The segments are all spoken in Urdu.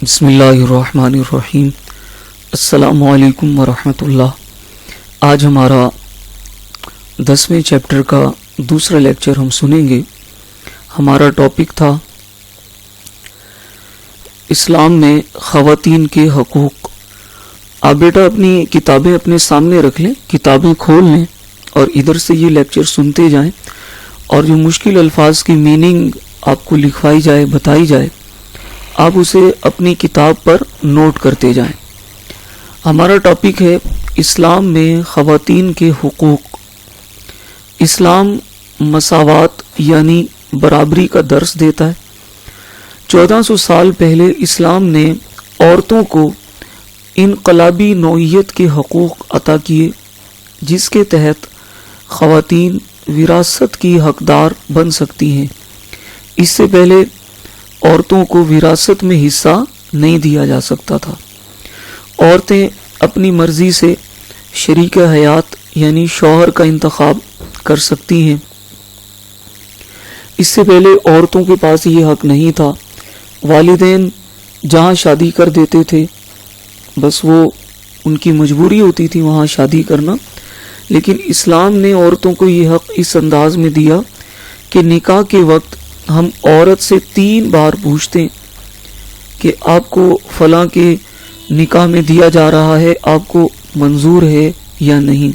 بسم اللہ الرحمن الرحیم۔ السلام علیکم ورحمۃ اللہ۔ آج ہمارا 10ویں چیپٹر کا دوسرا لیکچر ہم سنیں گے۔ ہمارا ٹاپک تھا اسلام میں خواتین کے حقوق۔ آپ بیٹا اپنی کتابیں اپنے سامنے رکھ لیں، کتابیں کھول لیں اور ادھر سے یہ لیکچر سنتے جائیں، اور جو مشکل الفاظ کی میننگ آپ کو لکھوائی جائے، بتائی جائے، آپ اسے اپنی کتاب پر نوٹ کرتے جائیں۔ ہمارا ٹاپک ہے اسلام میں خواتین کے حقوق۔ اسلام مساوات یعنی برابری کا درس دیتا ہے۔ 1400 سال پہلے اسلام نے عورتوں کو انقلابی نوعیت کے حقوق عطا کیے، جس کے تحت خواتین وراثت کی حقدار بن سکتی ہیں۔ اس سے پہلے عورتوں کو وراثت میں حصہ نہیں دیا جا سکتا تھا۔ عورتیں اپنی مرضی سے شریک حیات یعنی شوہر کا انتخاب کر سکتی ہیں۔ اس سے پہلے عورتوں کے پاس یہ حق نہیں تھا۔ والدین جہاں شادی کر دیتے تھے، بس وہ ان کی مجبوری ہوتی تھی وہاں شادی کرنا، لیکن اسلام نے عورتوں کو یہ حق اس انداز میں دیا کہ نکاح کے وقت ہم عورت سے 3 بار پوچھتے ہیں کہ آپ کو فلاں کے نکاح میں دیا جا رہا ہے، آپ کو منظور ہے یا نہیں۔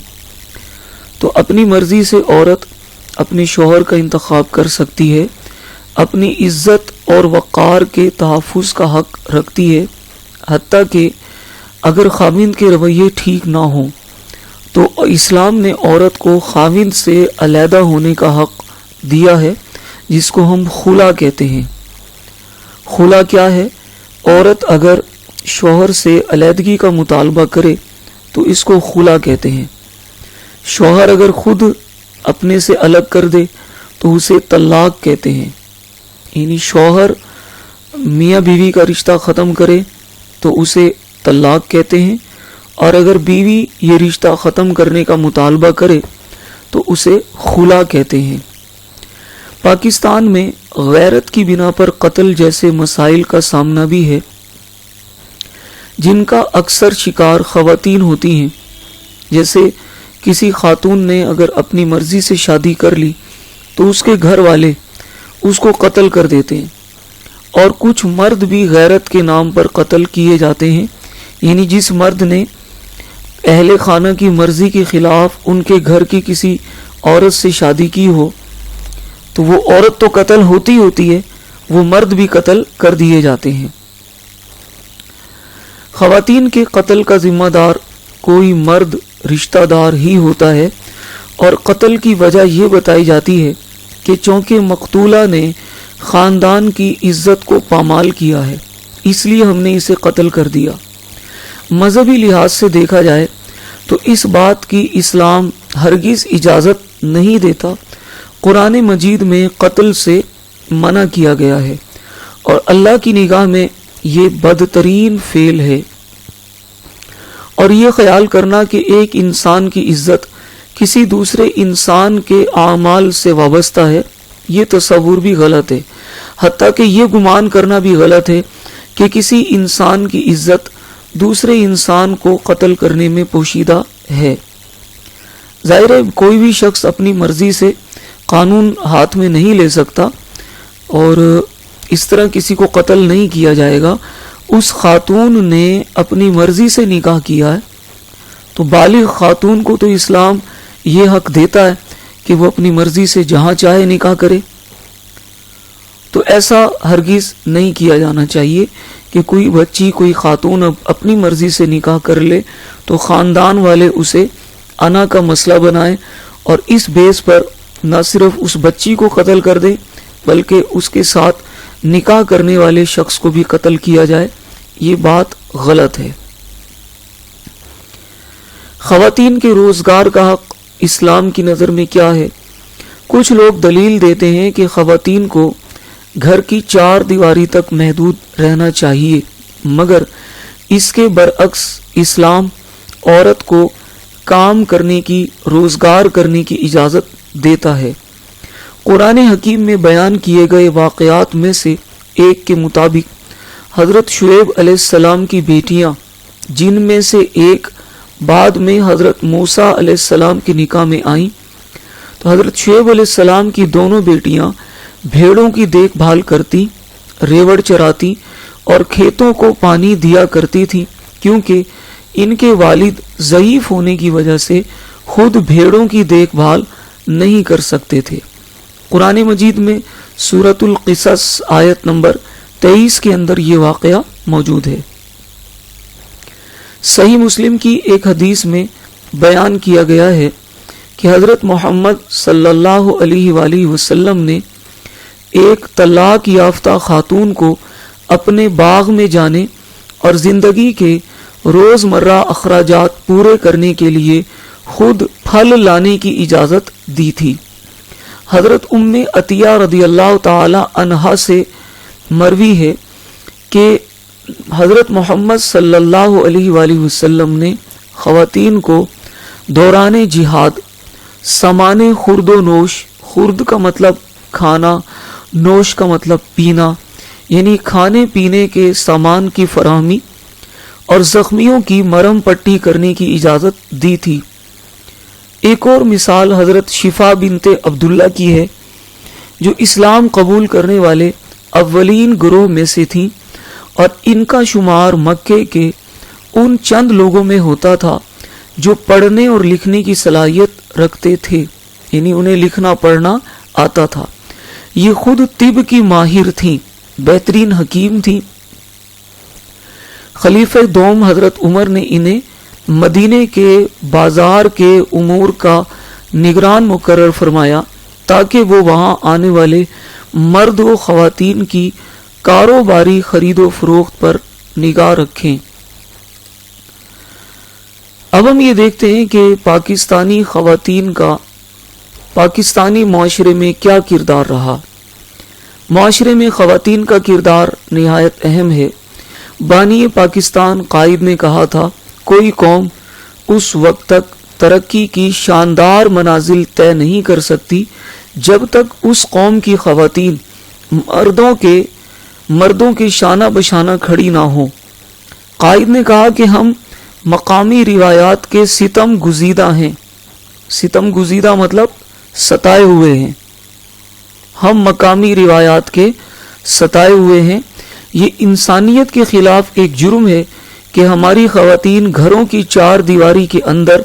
تو اپنی مرضی سے عورت اپنے شوہر کا انتخاب کر سکتی ہے، اپنی عزت اور وقار کے تحفظ کا حق رکھتی ہے، حتیٰ کہ اگر خاوند کے رویے ٹھیک نہ ہوں تو اسلام نے عورت کو خاوند سے علیحدہ ہونے کا حق دیا ہے، جس کو ہم خلا کہتے ہیں۔ خلا کیا ہے؟ عورت اگر شوہر سے علیحدگی کا مطالبہ کرے تو اس کو خلا کہتے ہیں۔ شوہر اگر خود اپنے سے الگ کر دے تو اسے طلاق کہتے ہیں۔ یعنی شوہر میاں بیوی کا رشتہ ختم کرے تو اسے طلاق کہتے ہیں، اور اگر بیوی یہ رشتہ ختم کرنے کا مطالبہ کرے تو اسے خلا کہتے ہیں۔ پاکستان میں غیرت کی بنا پر قتل جیسے مسائل کا سامنا بھی ہے، جن کا اکثر شکار خواتین ہوتی ہیں۔ جیسے کسی خاتون نے اگر اپنی مرضی سے شادی کر لی تو اس کے گھر والے اس کو قتل کر دیتے ہیں، اور کچھ مرد بھی غیرت کے نام پر قتل کیے جاتے ہیں۔ یعنی جس مرد نے اہل خانہ کی مرضی کے خلاف ان کے گھر کی کسی عورت سے شادی کی ہو تو وہ عورت تو قتل ہوتی ہے، وہ مرد بھی قتل کر دیے جاتے ہیں۔ خواتین کے قتل کا ذمہ دار کوئی مرد رشتہ دار ہی ہوتا ہے، اور قتل کی وجہ یہ بتائی جاتی ہے کہ چونکہ مقتولہ نے خاندان کی عزت کو پامال کیا ہے، اس لیے ہم نے اسے قتل کر دیا۔ مذہبی لحاظ سے دیکھا جائے تو اس بات کی اسلام ہرگز اجازت نہیں دیتا۔ قرآن مجید میں قتل سے منع کیا گیا ہے، اور اللہ کی نگاہ میں یہ بدترین فعل ہے۔ اور یہ خیال کرنا کہ ایک انسان کی عزت کسی دوسرے انسان کے اعمال سے وابستہ ہے، یہ تصور بھی غلط ہے۔ حتیٰ کہ یہ گمان کرنا بھی غلط ہے کہ کسی انسان کی عزت دوسرے انسان کو قتل کرنے میں پوشیدہ ہے۔ ظاہر ہے کوئی بھی شخص اپنی مرضی سے قانون ہاتھ میں نہیں لے سکتا، اور اس طرح کسی کو قتل نہیں کیا جائے گا۔ اس خاتون نے اپنی مرضی سے نکاح کیا ہے، تو بالغ خاتون کو تو اسلام یہ حق دیتا ہے کہ وہ اپنی مرضی سے جہاں چاہے نکاح کرے۔ تو ایسا ہرگز نہیں کیا جانا چاہیے کہ کوئی بچی، کوئی خاتون اپنی مرضی سے نکاح کر لے تو خاندان والے اسے انا کا مسئلہ بنائیں، اور اس بیس پر نہ صرف اس بچی کو قتل کر دیں بلکہ اس کے ساتھ نکاح کرنے والے شخص کو بھی قتل کیا جائے۔ یہ بات غلط ہے۔ خواتین کے روزگار کا حق اسلام کی نظر میں کیا ہے؟ کچھ لوگ دلیل دیتے ہیں کہ خواتین کو گھر کی 4 دیواری تک محدود رہنا چاہیے، مگر اس کے برعکس اسلام عورت کو کام کرنے کی، روزگار کرنے کی اجازت دیتا ہے۔ قرآن حکیم میں بیان کیے گئے واقعات میں سے ایک کے مطابق حضرت شعیب علیہ السلام کی بیٹیاں، جن میں سے ایک بعد میں حضرت موسیٰ علیہ السلام کے نکاح میں آئیں، تو حضرت شعیب علیہ السلام کی دونوں بیٹیاں بھیڑوں کی دیکھ بھال کرتی، ریوڑ چراتی اور کھیتوں کو پانی دیا کرتی تھیں، کیونکہ ان کے والد ضعیف ہونے کی وجہ سے خود بھیڑوں کی دیکھ بھال نہیں کر سکتے تھے۔ قرآن مجید میں سورۃ القصص آیت نمبر 23 کے اندر یہ واقعہ موجود ہے۔ صحیح مسلم کی ایک حدیث میں بیان کیا گیا ہے کہ حضرت محمد صلی اللہ علیہ وآلہ وسلم نے ایک طلاق یافتہ خاتون کو اپنے باغ میں جانے اور زندگی کے روزمرہ اخراجات پورے کرنے کے لیے خود پھل لانے کی اجازت دی تھی۔ حضرت ام عطیہ رضی اللہ تعالی عنہا سے مروی ہے کہ حضرت محمد صلی اللہ علیہ وآلہ وسلم نے خواتین کو دوران جہاد سامان خورد و نوش، خورد کا مطلب کھانا، نوش کا مطلب پینا، یعنی کھانے پینے کے سامان کی فراہمی اور زخمیوں کی مرہم پٹی کرنے کی اجازت دی تھی۔ ایک اور مثال حضرت شفا بنت عبداللہ کی ہے، جو اسلام قبول کرنے والے اولین گروہ میں سے تھیں، اور ان کا شمار مکے کے ان چند لوگوں میں ہوتا تھا جو پڑھنے اور لکھنے کی صلاحیت رکھتے تھے، یعنی انہیں لکھنا پڑھنا آتا تھا۔ یہ خود طب کی ماہر تھیں، بہترین حکیم تھیں۔ خلیفہ دوم حضرت عمر نے انہیں مدینے کے بازار کے امور کا نگران مقرر فرمایا تاکہ وہ وہاں آنے والے مرد و خواتین کی کاروباری خرید و فروخت پر نگاہ رکھیں۔ اب ہم یہ دیکھتے ہیں کہ پاکستانی خواتین کا پاکستانی معاشرے میں کیا کردار رہا۔ معاشرے میں خواتین کا کردار نہایت اہم ہے۔ بانی پاکستان قائد نے کہا تھا، کوئی قوم اس وقت تک ترقی کی شاندار منازل طے نہیں کر سکتی جب تک اس قوم کی خواتین مردوں کے شانہ بشانہ کھڑی نہ ہوں۔ قائد نے کہا کہ ہم مقامی روایات کے ستم گزیدہ ہیں۔ ستم گزیدہ مطلب ستائے ہوئے ہیں۔ ہم مقامی روایات کے ستائے ہوئے ہیں۔ یہ انسانیت کے خلاف ایک جرم ہے کہ ہماری خواتین گھروں کی چار دیواری کے اندر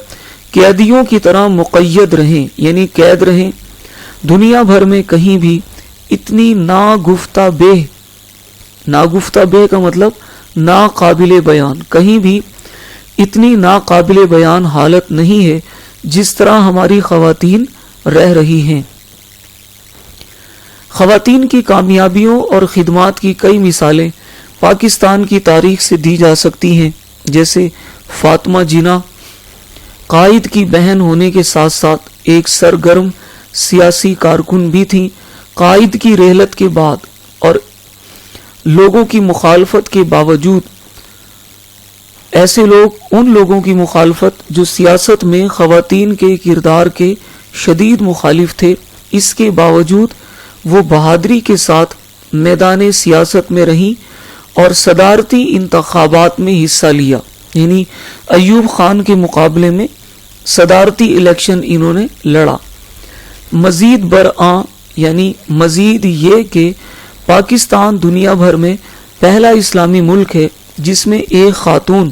قیدیوں کی طرح مقید رہیں، یعنی قید رہیں۔ دنیا بھر میں کہیں بھی اتنی ناگفتہ بے کا مطلب ناقابل بیان، کہیں بھی اتنی ناقابل بیان حالت نہیں ہے جس طرح ہماری خواتین رہ رہی ہیں۔ خواتین کی کامیابیوں اور خدمات کی کئی مثالیں پاکستان کی تاریخ سے دی جا سکتی ہیں، جیسے فاطمہ جناح قائد کی بہن ہونے کے ساتھ ساتھ ایک سرگرم سیاسی کارکن بھی تھیں۔ قائد کی رحلت کے بعد اور لوگوں کی مخالفت کے باوجود، ایسے لوگ ان لوگوں کی مخالفت جو سیاست میں خواتین کے کردار کے شدید مخالف تھے، اس کے باوجود وہ بہادری کے ساتھ میدان سیاست میں رہیں اور صدارتی انتخابات میں حصہ لیا، یعنی ایوب خان کے مقابلے میں صدارتی الیکشن انہوں نے لڑا۔ مزید برآں یعنی مزید یہ کہ پاکستان دنیا بھر میں پہلا اسلامی ملک ہے جس میں ایک خاتون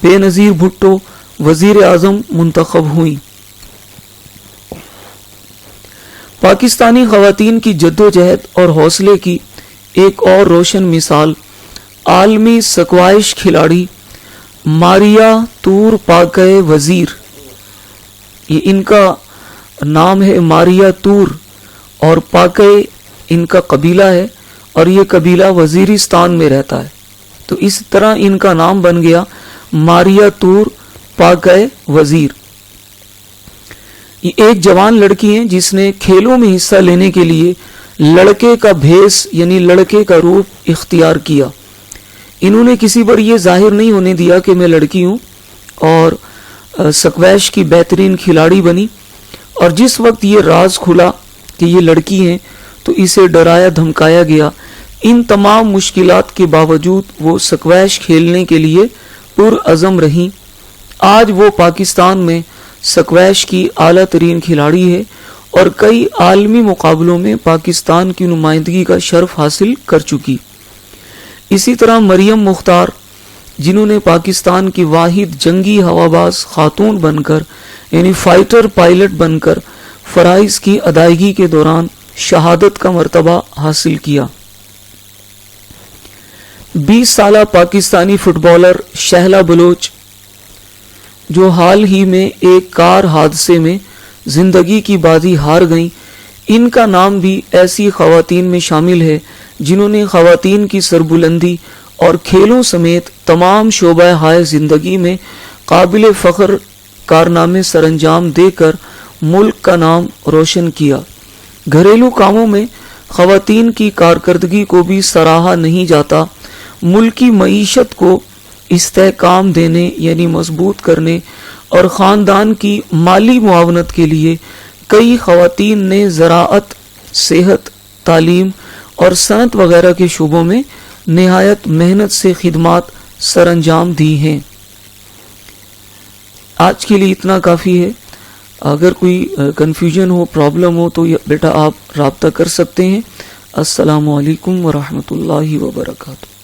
بے نظیر بھٹو وزیر اعظم منتخب ہوئیں۔ پاکستانی خواتین کی جدوجہد اور حوصلے کی ایک اور روشن مثال عالمی سکوائش کھلاڑی ماریا تور پاکے وزیر، یہ ان کا نام ہے ماریا تور، اور پاکے ان کا قبیلہ ہے، اور یہ قبیلہ وزیرستان میں رہتا ہے، تو اس طرح ان کا نام بن گیا ماریا تور پاکے وزیر۔ یہ ایک جوان لڑکی ہے جس نے کھیلوں میں حصہ لینے کے لیے لڑکے کا بھیس یعنی لڑکے کا روپ اختیار کیا۔ انہوں نے کسی پر یہ ظاہر نہیں ہونے دیا کہ میں لڑکی ہوں، اور سکویش کی بہترین کھلاڑی بنی، اور جس وقت یہ راز کھلا کہ یہ لڑکی ہیں تو اسے ڈرایا دھمکایا گیا۔ ان تمام مشکلات کے باوجود وہ سکویش کھیلنے کے لیے پرعزم رہیں۔ آج وہ پاکستان میں سکویش کی اعلیٰ ترین کھلاڑی ہے اور کئی عالمی مقابلوں میں پاکستان کی نمائندگی کا شرف حاصل کر چکی۔ اسی طرح مریم مختار، جنہوں نے پاکستان کی واحد جنگی ہواباز خاتون بن کر یعنی فائٹر پائلٹ بن کر فرائض کی ادائیگی کے دوران شہادت کا مرتبہ حاصل کیا۔ 20 سالہ پاکستانی فٹ بالر شہلا بلوچ، جو حال ہی میں ایک کار حادثے میں زندگی کی بازی ہار گئیں، ان کا نام بھی ایسی خواتین میں شامل ہے جنہوں نے خواتین کی سربلندی اور کھیلوں سمیت تمام شعبہ ہائے زندگی میں قابل فخر کارنامے سر انجام دے کر ملک کا نام روشن کیا۔ گھریلو کاموں میں خواتین کی کارکردگی کو بھی سراہا نہیں جاتا۔ ملکی معیشت کو استحکام دینے یعنی مضبوط کرنے اور خاندان کی مالی معاونت کے لیے کئی خواتین نے زراعت، صحت، تعلیم اور صنعت وغیرہ کے شعبوں میں نہایت محنت سے خدمات سر انجام دی ہیں۔ آج کے لیے اتنا کافی ہے۔ اگر کوئی کنفیوژن ہو، پرابلم ہو تو بیٹا آپ رابطہ کر سکتے ہیں۔ السلام علیکم ورحمۃ اللہ وبرکاتہ۔